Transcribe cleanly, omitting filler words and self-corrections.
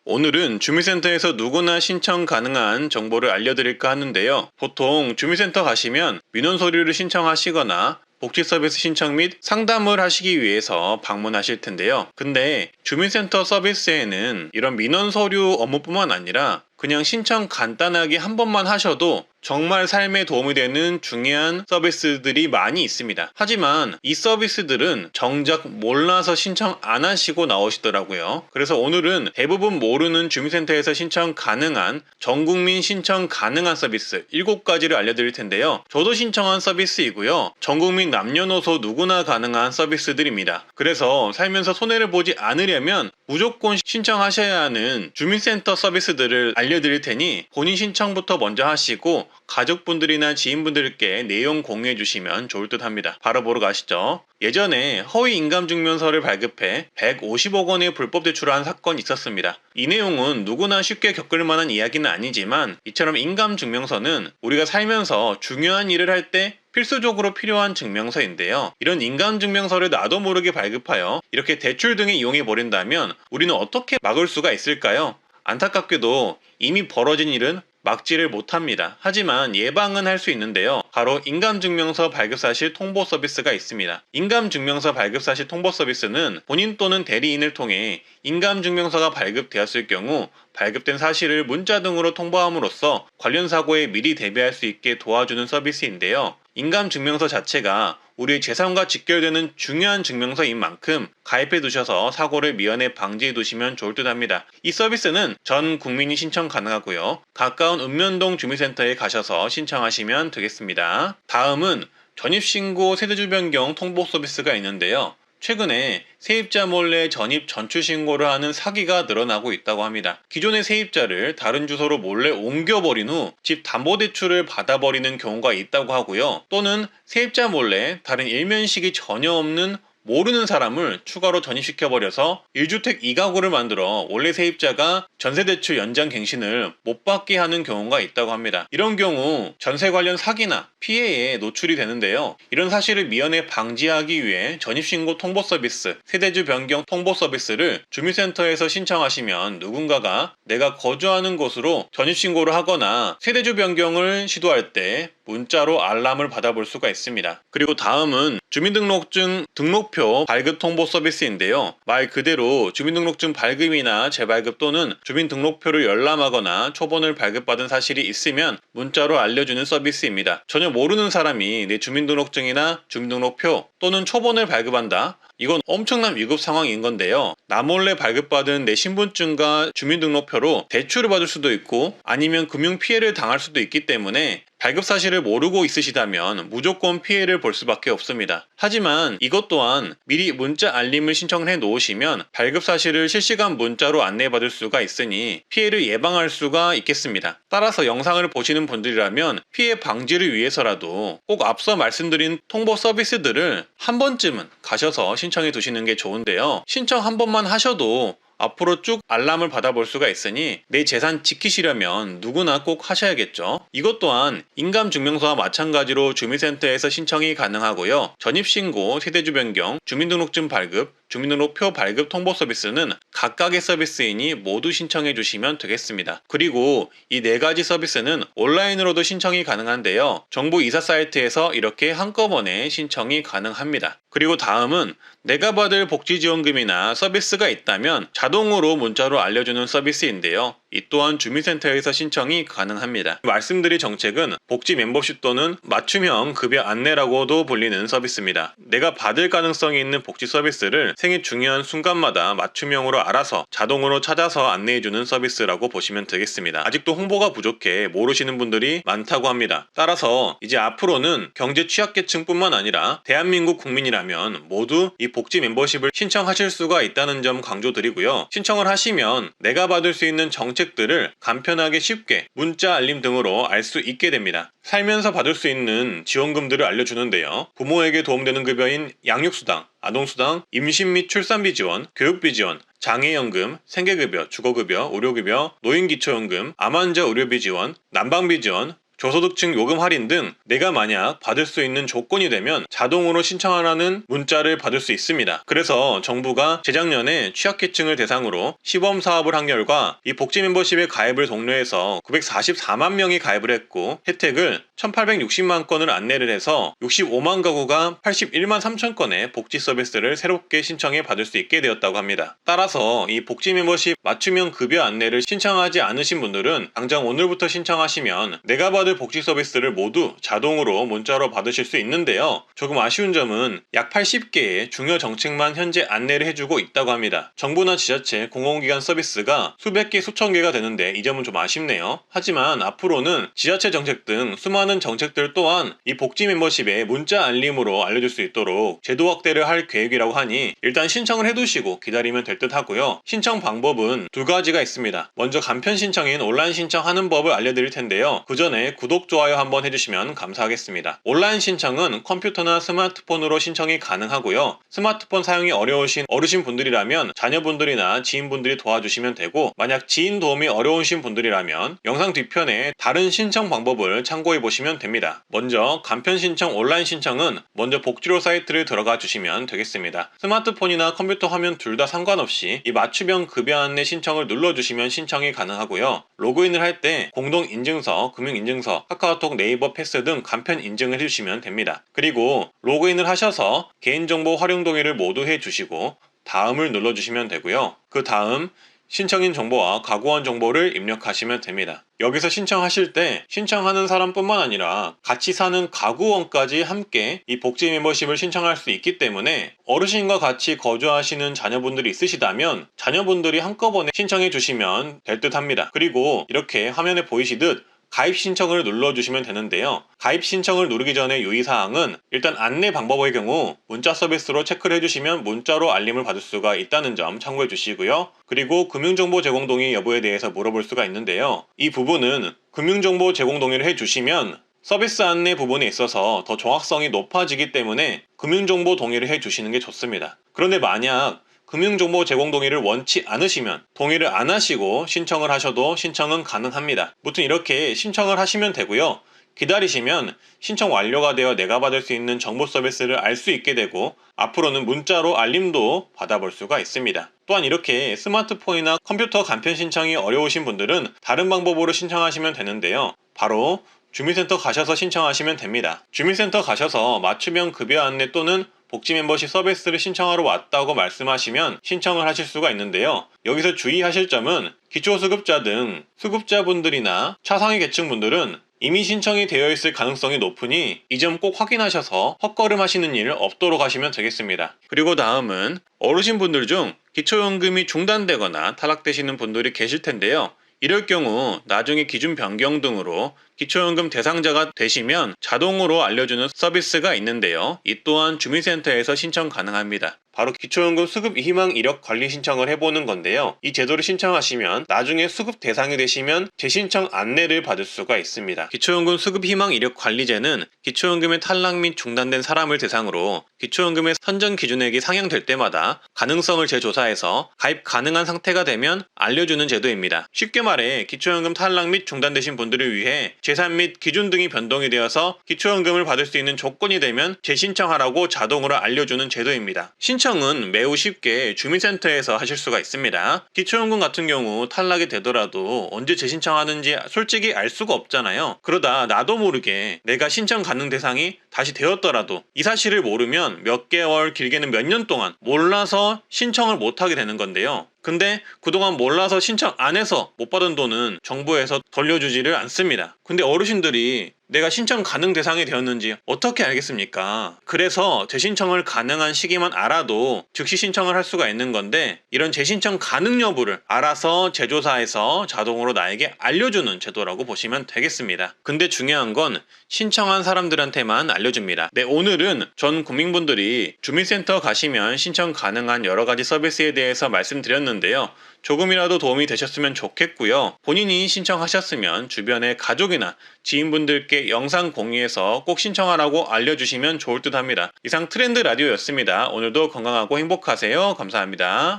오늘은 주민센터에서 누구나 신청 가능한 정보를 알려드릴까 하는데요. 보통 주민센터 가시면 민원 서류를 신청하시거나 복지 서비스 신청 및 상담을 하시기 위해서 방문하실 텐데요. 근데 주민센터 서비스에는 이런 민원 서류 업무뿐만 아니라 그냥 신청 간단하게 한 번만 하셔도 정말 삶에 도움이 되는 중요한 서비스들이 많이 있습니다. 하지만 이 서비스들은 정작 몰라서 신청 안 하시고 나오시더라고요. 그래서 오늘은 대부분 모르는 주민센터에서 신청 가능한 전국민 신청 가능한 서비스 7가지를 알려드릴 텐데요. 저도 신청한 서비스이고요. 전국민 남녀노소 누구나 가능한 서비스들입니다. 그래서 살면서 손해를 보지 않으려면 무조건 신청하셔야 하는 주민센터 서비스들을 알려드릴 테니 본인 신청부터 먼저 하시고 가족분들이나 지인분들께 내용 공유해 주시면 좋을 듯 합니다. 바로 보러 가시죠. 예전에 허위 인감증명서를 발급해 150억 원의 불법 대출한 사건이 있었습니다. 이 내용은 누구나 쉽게 겪을 만한 이야기는 아니지만 이처럼 인감증명서는 우리가 살면서 중요한 일을 할 때 필수적으로 필요한 증명서인데요. 이런 인감증명서를 나도 모르게 발급하여 이렇게 대출 등에 이용해 버린다면 우리는 어떻게 막을 수가 있을까요? 안타깝게도 이미 벌어진 일은 막지를 못합니다. 하지만 예방은 할 수 있는데요. 바로 인감증명서 발급사실 통보 서비스가 있습니다. 인감증명서 발급사실 통보 서비스는 본인 또는 대리인을 통해 인감증명서가 발급되었을 경우 발급된 사실을 문자 등으로 통보함으로써 관련 사고에 미리 대비할 수 있게 도와주는 서비스인데요. 인감증명서 자체가 우리의 재산과 직결되는 중요한 증명서인 만큼 가입해 두셔서 사고를 미연에 방지해 두시면 좋을 듯 합니다. 이 서비스는 전 국민이 신청 가능하고요. 가까운 읍면동 주민센터에 가셔서 신청하시면 되겠습니다. 다음은 전입신고 세대주 변경 통보 서비스가 있는데요. 최근에 세입자 몰래 전입 전출 신고를 하는 사기가 늘어나고 있다고 합니다. 기존의 세입자를 다른 주소로 몰래 옮겨버린 후 집 담보대출을 받아버리는 경우가 있다고 하고요. 또는 세입자 몰래 다른 일면식이 전혀 없는 모르는 사람을 추가로 전입시켜버려서 1주택 2가구를 만들어 원래 세입자가 전세대출 연장갱신을 못 받게 하는 경우가 있다고 합니다. 이런 경우 전세 관련 사기나 피해에 노출이 되는데요. 이런 사실을 미연에 방지하기 위해 전입신고 통보 서비스, 세대주 변경 통보 서비스를 주민센터에서 신청하시면 누군가가 내가 거주하는 곳으로 전입신고를 하거나 세대주 변경을 시도할 때 문자로 알람을 받아볼 수가 있습니다. 그리고 다음은 주민등록증 등록표 발급 통보 서비스인데요. 말 그대로 주민등록증 발급이나 재발급 또는 주민등록표를 열람하거나 초본을 발급받은 사실이 있으면 문자로 알려주는 서비스입니다. 전혀 모르는 사람이 내 주민등록증이나 주민등록표 또는 초본을 발급한다? 이건 엄청난 위급 상황인 건데요. 나 몰래 발급받은 내 신분증과 주민등록표로 대출을 받을 수도 있고 아니면 금융피해를 당할 수도 있기 때문에 발급 사실을 모르고 있으시다면 무조건 피해를 볼 수밖에 없습니다. 하지만 이것 또한 미리 문자 알림을 신청을 해 놓으시면 발급 사실을 실시간 문자로 안내받을 수가 있으니 피해를 예방할 수가 있겠습니다. 따라서 영상을 보시는 분들이라면 피해 방지를 위해서라도 꼭 앞서 말씀드린 통보 서비스들을 한 번쯤은 가셔서 신청해 두시는 게 좋은데요. 신청 한 번만 하셔도 앞으로 쭉 알람을 받아볼 수가 있으니 내 재산 지키시려면 누구나 꼭 하셔야겠죠. 이것 또한 인감증명서와 마찬가지로 주민센터에서 신청이 가능하고요. 전입신고, 세대주 변경, 주민등록증 발급, 주민등록표 발급 통보 서비스는 각각의 서비스이니 모두 신청해 주시면 되겠습니다. 그리고 이 4가지 서비스는 온라인으로도 신청이 가능한데요. 정부 이사 사이트에서 이렇게 한꺼번에 신청이 가능합니다. 그리고 다음은 내가 받을 복지지원금이나 서비스가 있다면 자동으로 문자로 알려주는 서비스인데요. 이 또한 주민센터에서 신청이 가능합니다. 말씀드릴 정책은 복지 멤버십 또는 맞춤형 급여 안내라고도 불리는 서비스입니다. 내가 받을 가능성이 있는 복지 서비스를 생애 중요한 순간마다 맞춤형으로 알아서 자동으로 찾아서 안내해주는 서비스라고 보시면 되겠습니다. 아직도 홍보가 부족해 모르시는 분들이 많다고 합니다. 따라서 이제 앞으로는 경제 취약계층뿐만 아니라 대한민국 국민이라면 모두 이 복지 멤버십을 신청하실 수가 있다는 점 강조드리고요. 신청을 하시면 내가 받을 수 있는 정책들을 간편하게 쉽게 문자 알림 등으로 알 수 있게 됩니다. 살면서 받을 수 있는 지원금들을 알려주는데요. 부모에게 도움되는 급여인 양육수당, 아동수당, 임신 및 출산비 지원, 교육비 지원, 장애연금, 생계급여, 주거급여, 의료급여, 노인기초연금, 암환자 의료비 지원, 난방비 지원, 저소득층 요금 할인 등 내가 만약 받을 수 있는 조건이 되면 자동으로 신청하라는 문자를 받을 수 있습니다. 그래서 정부가 재작년에 취약계층을 대상으로 시범 사업을 한 결과 이 복지 멤버십에 가입을 독려해서 944만 명이 가입을 했고 혜택을 1860만 건을 안내를 해서 65만 가구가 81만 3천 건의 복지 서비스를 새롭게 신청해 받을 수 있게 되었다고 합니다. 따라서 이 복지 멤버십 맞춤형 급여 안내를 신청하지 않으신 분들은 당장 오늘부터 신청하시면 내가 받을 복지 서비스를 모두 자동으로 문자로 받으실 수 있는데요. 조금 아쉬운 점은 약 80개의 중요 정책만 현재 안내를 해주고 있다고 합니다. 정부나 지자체, 공공기관 서비스가 수백 개, 수천 개가 되는데 이 점은 좀 아쉽네요. 하지만 앞으로는 지자체 정책 등 수많은 정책들 또한 이 복지 멤버십에 문자 알림으로 알려줄 수 있도록 제도 확대를 할 계획이라고 하니 일단 신청을 해두시고 기다리면 될 듯 하고요. 신청 방법은 두 가지가 있습니다. 먼저 간편 신청인 온라인 신청하는 법을 알려드릴 텐데요. 그 전에 구독, 좋아요 한번 해주시면 감사하겠습니다. 온라인 신청은 컴퓨터나 스마트폰으로 신청이 가능하고요. 스마트폰 사용이 어려우신 어르신 분들이라면 자녀분들이나 지인분들이 도와주시면 되고 만약 지인 도움이 어려우신 분들이라면 영상 뒤편에 다른 신청 방법을 참고해 보시면 됩니다. 먼저 간편 신청 온라인 신청은 먼저 복지로 사이트를 들어가 주시면 되겠습니다. 스마트폰이나 컴퓨터 화면 둘 다 상관없이 이 맞춤형 급여 안내 신청을 눌러주시면 신청이 가능하고요. 로그인을 할 때 공동인증서, 금융인증서, 카카오톡, 네이버 패스 등 간편 인증을 해주시면 됩니다. 그리고 로그인을 하셔서 개인정보 활용 동의를 모두 해주시고 다음을 눌러주시면 되고요. 그 다음 신청인 정보와 가구원 정보를 입력하시면 됩니다. 여기서 신청하실 때 신청하는 사람뿐만 아니라 같이 사는 가구원까지 함께 이 복지 멤버십을 신청할 수 있기 때문에 어르신과 같이 거주하시는 자녀분들이 있으시다면 자녀분들이 한꺼번에 신청해 주시면 될 듯 합니다. 그리고 이렇게 화면에 보이시듯 가입 신청을 눌러주시면 되는데요. 가입 신청을 누르기 전에 유의사항은 일단 안내 방법의 경우 문자 서비스로 체크를 해주시면 문자로 알림을 받을 수가 있다는 점 참고해 주시고요. 그리고 금융정보 제공 동의 여부에 대해서 물어볼 수가 있는데요. 이 부분은 금융정보 제공 동의를 해주시면 서비스 안내 부분에 있어서 더 정확성이 높아지기 때문에 금융정보 동의를 해주시는 게 좋습니다. 그런데 만약 금융정보 제공 동의를 원치 않으시면 동의를 안 하시고 신청을 하셔도 신청은 가능합니다. 무튼 이렇게 신청을 하시면 되고요. 기다리시면 신청 완료가 되어 내가 받을 수 있는 정보 서비스를 알 수 있게 되고 앞으로는 문자로 알림도 받아볼 수가 있습니다. 또한 이렇게 스마트폰이나 컴퓨터 간편 신청이 어려우신 분들은 다른 방법으로 신청하시면 되는데요. 바로 주민센터 가셔서 신청하시면 됩니다. 주민센터 가셔서 맞춤형 급여 안내 또는 복지 멤버십 서비스를 신청하러 왔다고 말씀하시면 신청을 하실 수가 있는데요. 여기서 주의하실 점은 기초수급자 등 수급자분들이나 차상위 계층분들은 이미 신청이 되어 있을 가능성이 높으니 이 점 꼭 확인하셔서 헛걸음 하시는 일 없도록 하시면 되겠습니다. 그리고 다음은 어르신분들 중 기초연금이 중단되거나 탈락되시는 분들이 계실 텐데요. 이럴 경우 나중에 기준 변경 등으로 기초연금 대상자가 되시면 자동으로 알려주는 서비스가 있는데요. 이 또한 주민센터에서 신청 가능합니다. 바로 기초연금 수급 희망 이력 관리 신청을 해보는 건데요. 이 제도를 신청하시면 나중에 수급 대상이 되시면 재신청 안내를 받을 수가 있습니다. 기초연금 수급 희망 이력 관리제는 기초연금의 탈락 및 중단된 사람을 대상으로 기초연금의 선정 기준액이 상향될 때마다 가능성을 재조사해서 가입 가능한 상태가 되면 알려주는 제도입니다. 쉽게 말해 기초연금 탈락 및 중단되신 분들을 위해 재산 및 기준 등이 변동이 되어서 기초연금을 받을 수 있는 조건이 되면 재신청하라고 자동으로 알려주는 제도입니다. 신청은 매우 쉽게 주민센터에서 하실 수가 있습니다. 기초연금 같은 경우 탈락이 되더라도 언제 재신청하는지 솔직히 알 수가 없잖아요. 그러다 나도 모르게 내가 신청 가능 대상이 다시 되었더라도 이 사실을 모르면 몇 개월, 길게는 몇 년 동안 몰라서 신청을 못하게 되는 건데요. 근데 그동안 몰라서 신청 안 해서 못 받은 돈은 정부에서 돌려주지를 않습니다. 근데 어르신들이 내가 신청 가능 대상이 되었는지 어떻게 알겠습니까? 그래서 재신청을 가능한 시기만 알아도 즉시 신청을 할 수가 있는 건데 이런 재신청 가능 여부를 알아서 제조사에서 자동으로 나에게 알려주는 제도라고 보시면 되겠습니다. 근데 중요한 건 신청한 사람들한테만 알려줍니다. 네, 오늘은 전 국민분들이 주민센터 가시면 신청 가능한 여러가지 서비스에 대해서 말씀드렸는데요. 조금이라도 도움이 되셨으면 좋겠고요. 본인이 신청하셨으면 주변의 가족이나 지인분들께 영상 공유해서 꼭 신청하라고 알려주시면 좋을 듯 합니다. 이상 트렌드 라디오였습니다. 오늘도 건강하고 행복하세요. 감사합니다.